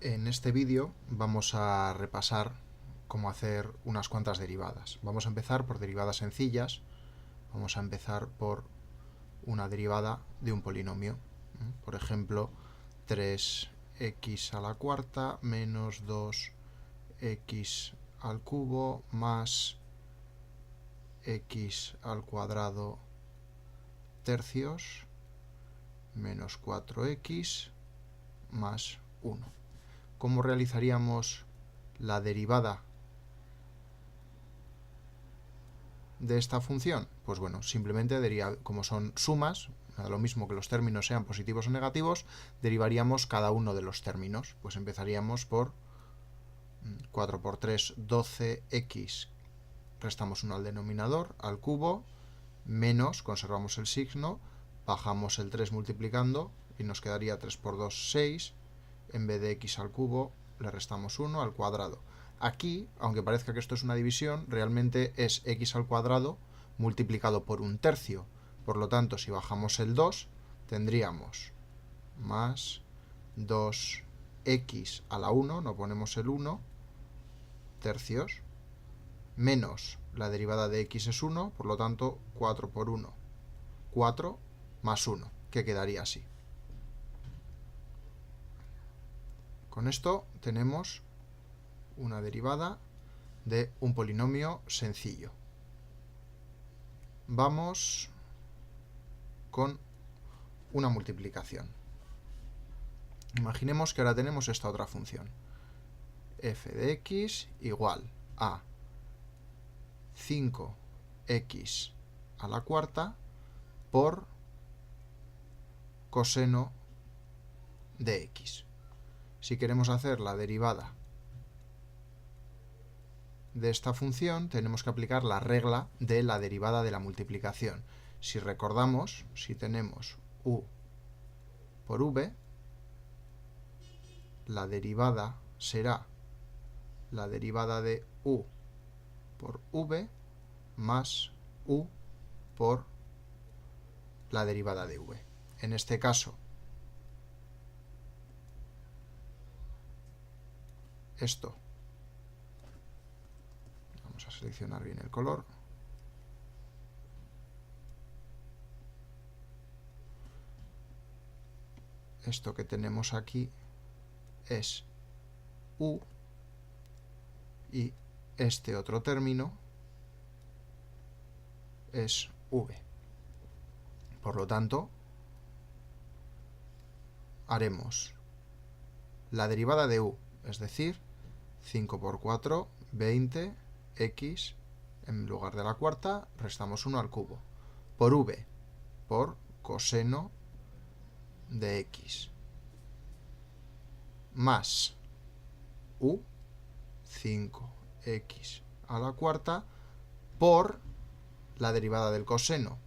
En este vídeo vamos a repasar cómo hacer unas cuantas derivadas. Vamos a empezar por derivadas sencillas. Vamos a empezar por una derivada de un polinomio. Por ejemplo, 3x a la cuarta menos 2x al cubo más x al cuadrado tercios menos 4x más 1. ¿Cómo realizaríamos la derivada de esta función? Pues bueno, simplemente como son sumas, lo mismo que los términos sean positivos o negativos, derivaríamos cada uno de los términos. Pues empezaríamos por 4 por 3, 12x, restamos 1 al denominador, al cubo, menos, conservamos el signo, bajamos el 3 multiplicando y nos quedaría 3 por 2, 6, en vez de x al cubo le restamos 1 al cuadrado. Aquí, aunque parezca que esto es una división, realmente es x al cuadrado multiplicado por un tercio. Por lo tanto, si bajamos el 2, tendríamos más 2x a la 1, no ponemos el 1, tercios, menos la derivada de x es 1, por lo tanto 4 por 1, 4 más 1, que quedaría así. Con esto tenemos una derivada de un polinomio sencillo. Vamos con una multiplicación. Imaginemos que ahora tenemos esta otra función. F de x igual a 5x a la cuarta por coseno de x. Si queremos hacer la derivada de esta función, tenemos que aplicar la regla de la derivada de la multiplicación. Si recordamos, si tenemos u por v, la derivada será la derivada de u por v más u por la derivada de v. En este caso, esto, vamos a seleccionar bien el color, esto que tenemos aquí es u y este otro término es v. Por lo tanto, haremos la derivada de u, es decir, 5 por 4, 20, x, en lugar de la cuarta, restamos 1 al cubo, por v, por coseno de x, más u, 5x a la cuarta, por la derivada del coseno.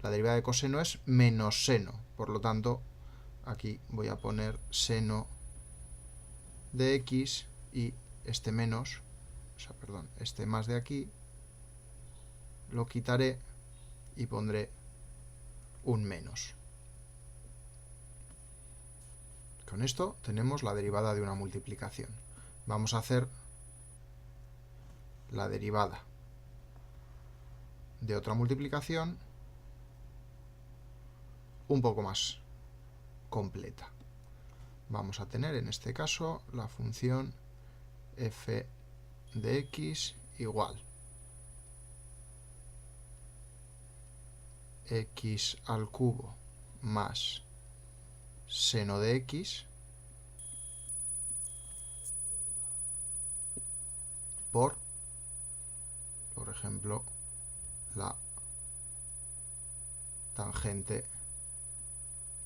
La derivada de coseno es menos seno, por lo tanto, aquí voy a poner seno de x y este menos, este más de aquí, lo quitaré y pondré un menos. Con esto tenemos la derivada de una multiplicación. Vamos a hacer la derivada de otra multiplicación un poco más completa. Vamos a tener en este caso la función f de x igual x al cubo más seno de x por ejemplo, la tangente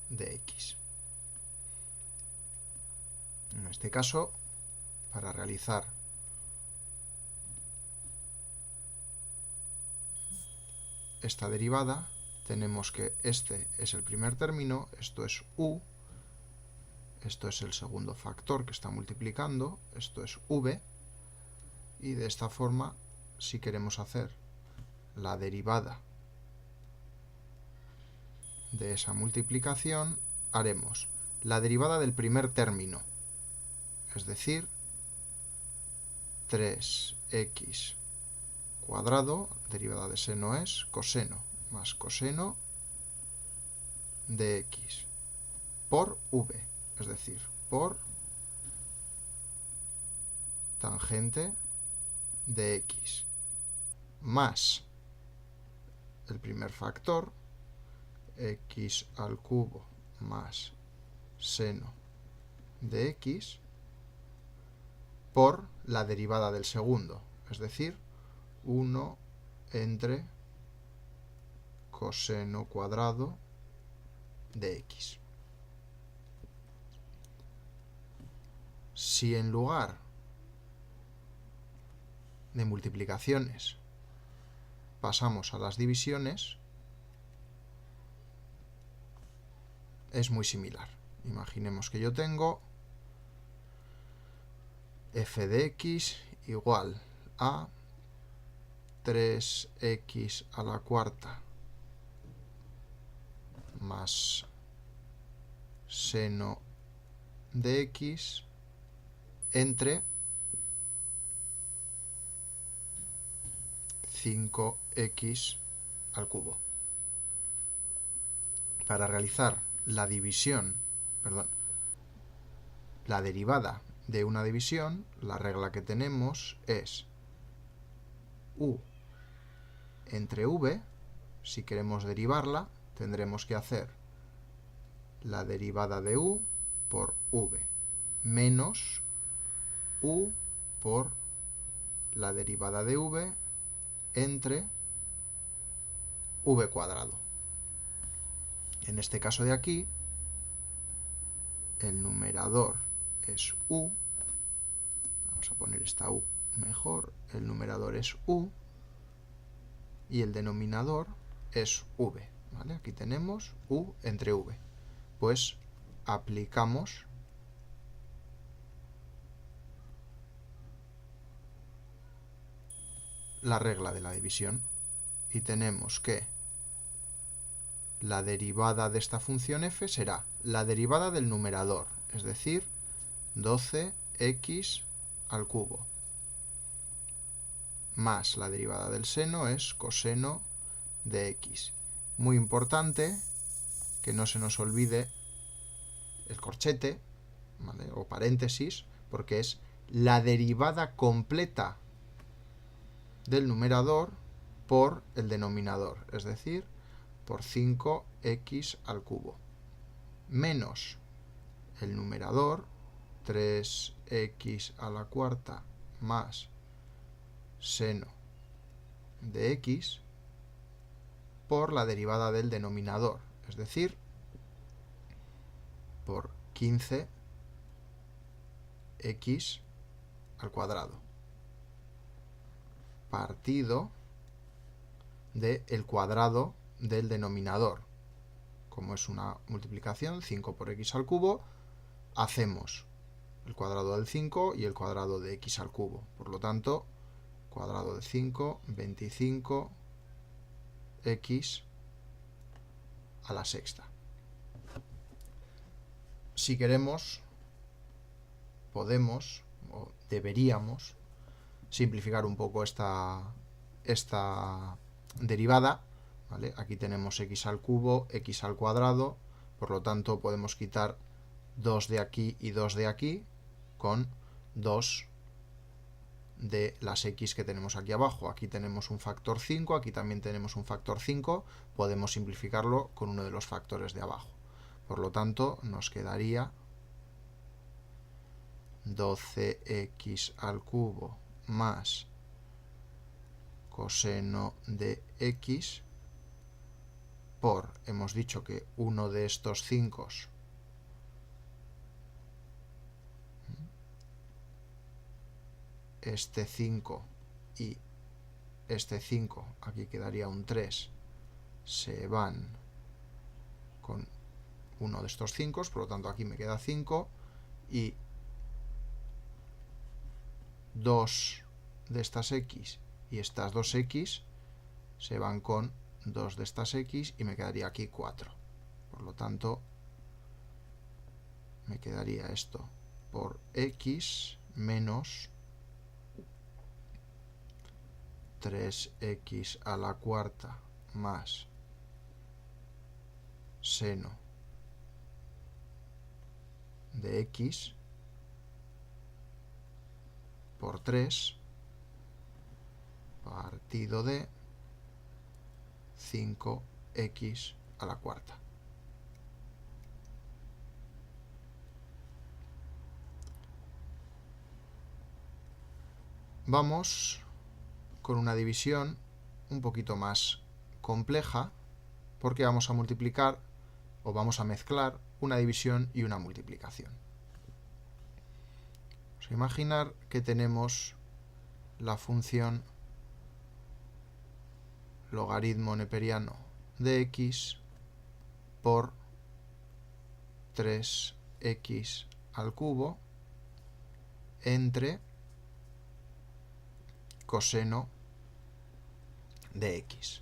de x. En este caso, para realizar esta derivada, tenemos que este es el primer término, esto es u, esto es el segundo factor que está multiplicando, esto es v, y de esta forma, si queremos hacer la derivada de esa multiplicación, haremos la derivada del primer término, es decir, 3x cuadrado, derivada de seno es coseno más coseno de x por v, es decir, por tangente de x, más el primer factor, x al cubo más seno de x, por la derivada del segundo, es decir, 1 entre coseno cuadrado de x. Si en lugar de multiplicaciones pasamos a las divisiones, es muy similar. Imaginemos que yo tengo f de x igual a 3x a la cuarta más seno de x entre 5x al cubo. Para realizar la división, la derivada de una división, la regla que tenemos es u entre v. Si queremos derivarla, tendremos que hacer la derivada de u por v menos u por la derivada de v entre v cuadrado. En este caso de aquí, el numerador es u, vamos a poner esta u mejor, el numerador es u y el denominador es v, ¿vale? Aquí tenemos u entre v. Pues aplicamos la regla de la división y tenemos que la derivada de esta función f será la derivada del numerador, es decir, 12x al cubo, más la derivada del seno es coseno de x. Muy importante que no se nos olvide el corchete, ¿vale? O paréntesis, porque es la derivada completa del numerador por el denominador, es decir, por 5x al cubo, menos el numerador, 3x a la cuarta más seno de x, por la derivada del denominador, es decir, por 15x al cuadrado, partido del cuadrado del denominador. Como es una multiplicación, 5 por x al cubo, hacemos el cuadrado del 5 y el cuadrado de x al cubo. Por lo tanto, cuadrado de 5, 25x a la sexta. Si queremos, podemos o deberíamos simplificar un poco esta derivada, ¿vale? Aquí tenemos x al cubo, x al cuadrado, por lo tanto podemos quitar 2 de aquí y 2 de aquí con 2 de las x que tenemos aquí abajo. Aquí tenemos un factor 5, aquí también tenemos un factor 5, podemos simplificarlo con uno de los factores de abajo. Por lo tanto, nos quedaría 12x al cubo más coseno de x por, hemos dicho que uno de estos 5 este 5 y este 5, aquí quedaría un 3, se van con uno de estos 5, por lo tanto aquí me queda 5 y 2 de estas x y estas 2x se van con 2 de estas x y me quedaría aquí 4. Por lo tanto, me quedaría esto por x menos 3x a la cuarta más seno de x por 3 partido de 5x a la cuarta. Vamos con una división un poquito más compleja, porque vamos a multiplicar o vamos a mezclar una división y una multiplicación. Vamos a imaginar que tenemos la función logaritmo neperiano de x por 3x al cubo entre coseno de x.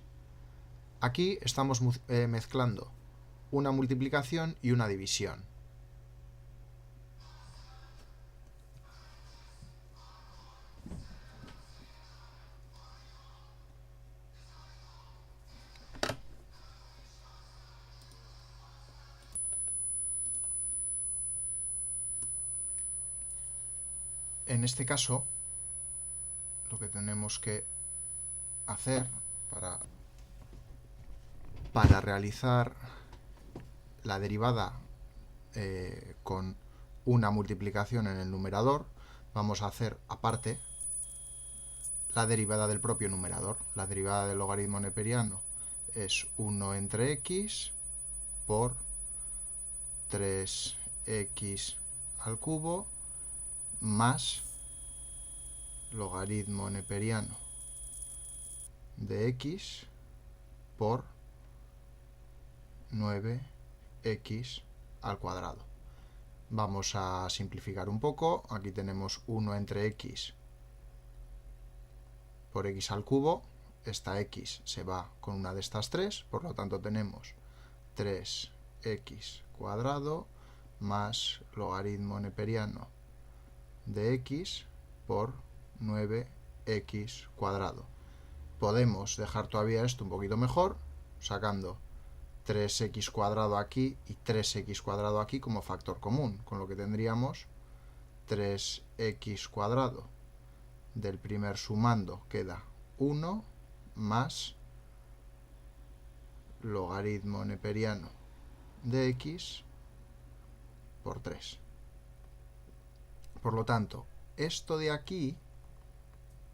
Aquí estamos mezclando una multiplicación y una división. En este caso, lo que tenemos que hacer para realizar la derivada con una multiplicación en el numerador, vamos a hacer aparte la derivada del propio numerador. La derivada del logaritmo neperiano es 1 entre x por 3x al cubo más logaritmo neperiano de x por 9x al cuadrado. Vamos a simplificar un poco. Aquí tenemos 1 entre x por x al cubo. Esta x se va con una de estas tres, por lo tanto tenemos 3x cuadrado más logaritmo neperiano de x por 9x cuadrado. Podemos dejar todavía esto un poquito mejor, sacando 3x cuadrado aquí y 3x cuadrado aquí como factor común, con lo que tendríamos 3x cuadrado del primer sumando queda 1 más logaritmo neperiano de x por 3. Por lo tanto, esto de aquí,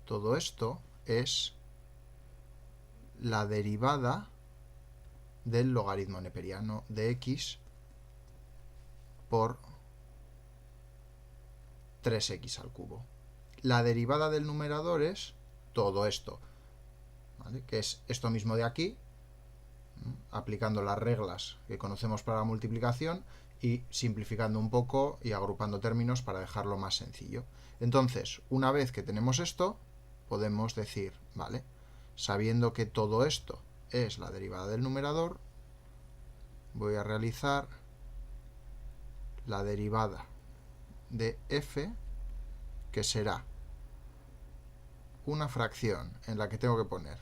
todo esto es la derivada del logaritmo neperiano de x por 3x al cubo. La derivada del numerador es todo esto, ¿vale? Que es esto mismo de aquí, aplicando las reglas que conocemos para la multiplicación y simplificando un poco y agrupando términos para dejarlo más sencillo. Entonces, una vez que tenemos esto, podemos decir, ¿vale? Sabiendo que todo esto es la derivada del numerador, voy a realizar la derivada de f, que será una fracción en la que tengo que poner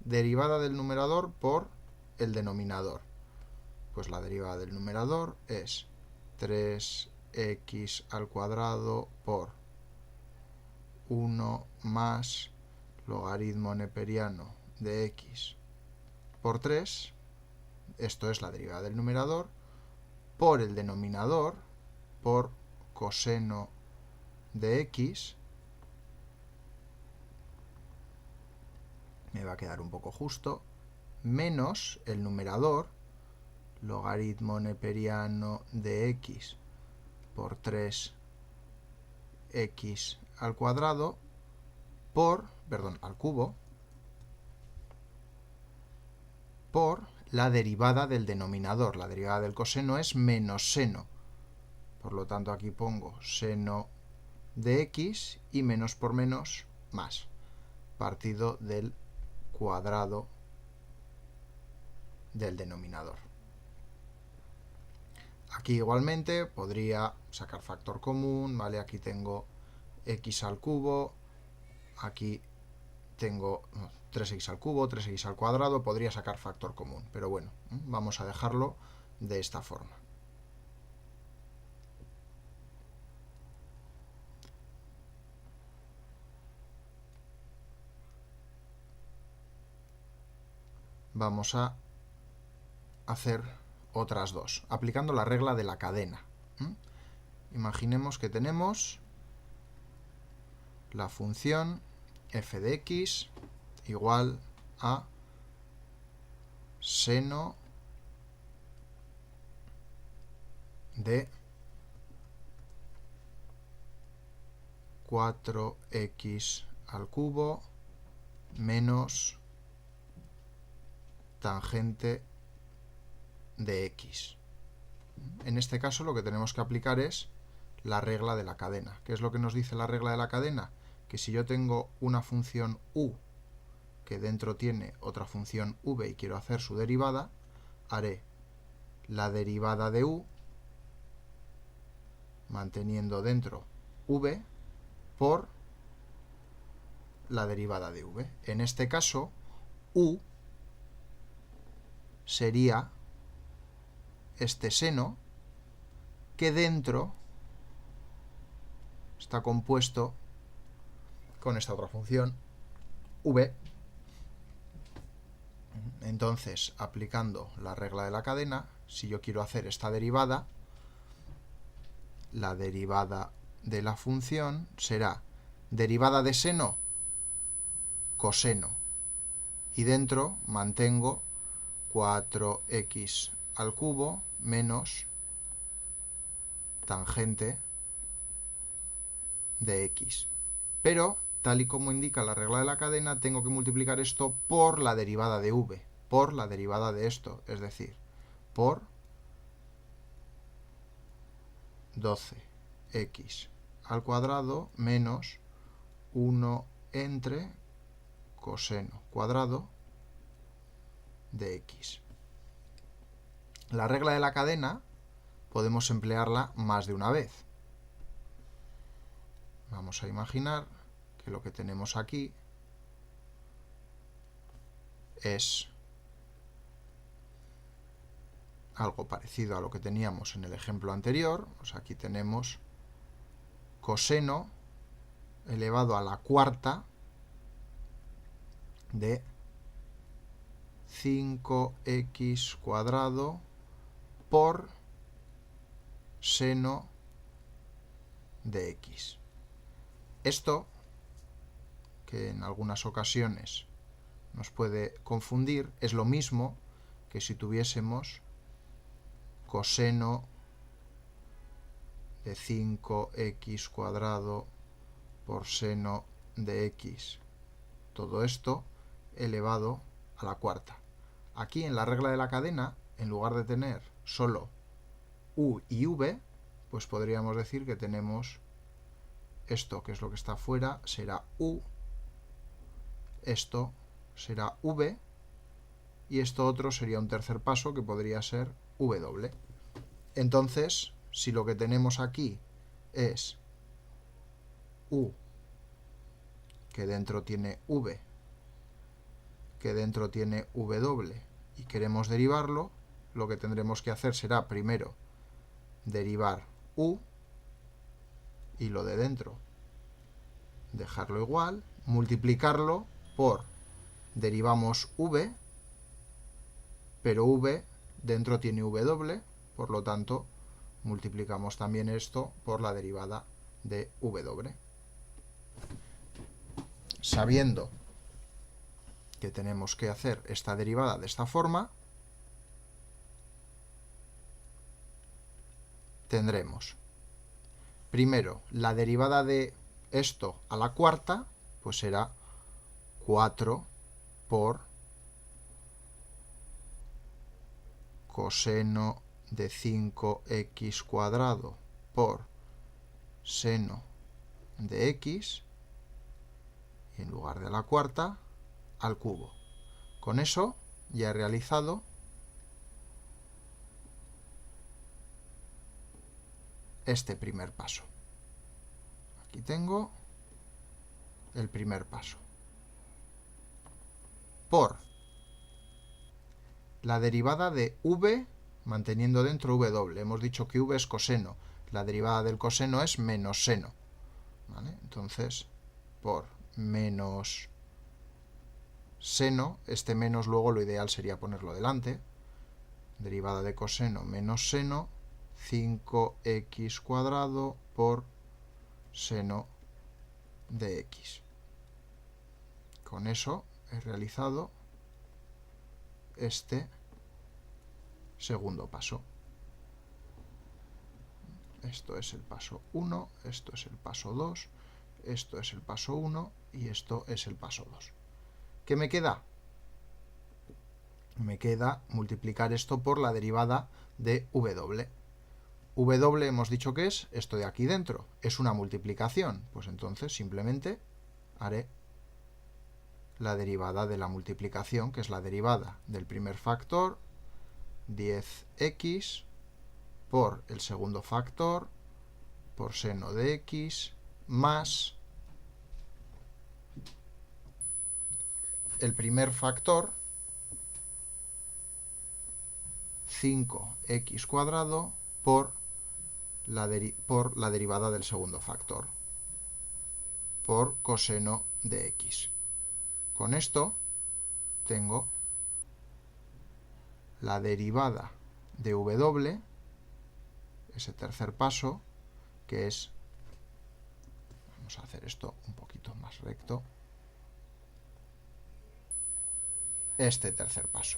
derivada del numerador por el denominador. Pues la derivada del numerador es 3x al cuadrado por 1 más logaritmo neperiano de x por 3, esto es la derivada del numerador, por el denominador, por coseno de x, me va a quedar un poco justo, menos el numerador, logaritmo neperiano de x por 3x al cuadrado, al cubo, por la derivada del denominador. La derivada del coseno es menos seno. Por lo tanto, aquí pongo seno de x y menos por menos más, partido del cuadrado del denominador. Aquí igualmente podría sacar factor común, ¿vale? Aquí tengo x al cubo, aquí tengo 3x al cubo, 3x al cuadrado, podría sacar factor común, pero bueno, vamos a dejarlo de esta forma. Vamos a hacer otras dos, aplicando la regla de la cadena. Imaginemos que tenemos la función f de x igual a seno de 4x al cubo menos tangente de x. En este caso lo que tenemos que aplicar es la regla de la cadena. ¿Qué es lo que nos dice la regla de la cadena? Que si yo tengo una función u que dentro tiene otra función v y quiero hacer su derivada, haré la derivada de u manteniendo dentro v por la derivada de v. En este caso, u sería este seno que dentro está compuesto con esta otra función v. Entonces, aplicando la regla de la cadena, si yo quiero hacer esta derivada, la derivada de la función será derivada de seno, coseno. Y dentro mantengo 4x al cubo menos tangente de x. Pero, tal y como indica la regla de la cadena, tengo que multiplicar esto por la derivada de v, por la derivada de esto, es decir, por 12x al cuadrado menos 1 entre coseno cuadrado de x. La regla de la cadena podemos emplearla más de una vez. Vamos a imaginar que lo que tenemos aquí es algo parecido a lo que teníamos en el ejemplo anterior. Pues aquí tenemos coseno elevado a la cuarta de 5x cuadrado por seno de x. Esto, que en algunas ocasiones nos puede confundir, es lo mismo que si tuviésemos coseno de 5x cuadrado por seno de x. Todo esto elevado a la cuarta. Aquí en la regla de la cadena, en lugar de tener solo u y v, pues podríamos decir que tenemos esto, que es lo que está afuera, será u, esto será v, y esto otro sería un tercer paso que podría ser w. Entonces, si lo que tenemos aquí es u, que dentro tiene v, que dentro tiene w, y queremos derivarlo, lo que tendremos que hacer será primero derivar u, y lo de dentro dejarlo igual, multiplicarlo por, derivamos v, pero v dentro tiene w, por lo tanto multiplicamos también esto por la derivada de w. Sabiendo que tenemos que hacer esta derivada de esta forma, tendremos primero la derivada de esto a la cuarta, pues será 4 por coseno de 5x cuadrado por seno de x, y en lugar de la cuarta, al cubo. Con eso ya he realizado este primer paso. Aquí tengo el primer paso. Por la derivada de v, manteniendo dentro w. Hemos dicho que v es coseno. La derivada del coseno es menos seno. ¿Vale? Entonces, por menos seno, este menos luego lo ideal sería ponerlo delante. Derivada de coseno menos seno, 5x cuadrado por seno de x. Con eso he realizado este segundo paso. Esto es el paso 1, esto es el paso 2, esto es el paso 1 y esto es el paso 2. ¿Qué me queda? Me queda multiplicar esto por la derivada de w. W hemos dicho que es esto de aquí dentro. Es una multiplicación. Pues entonces simplemente haré la derivada de la multiplicación, que es la derivada del primer factor, 10x, por el segundo factor, por seno de x, más el primer factor, 5x cuadrado, por la derivada del segundo factor, por coseno de x. Con esto tengo la derivada de w, ese tercer paso, que es, vamos a hacer esto un poquito más recto, este tercer paso.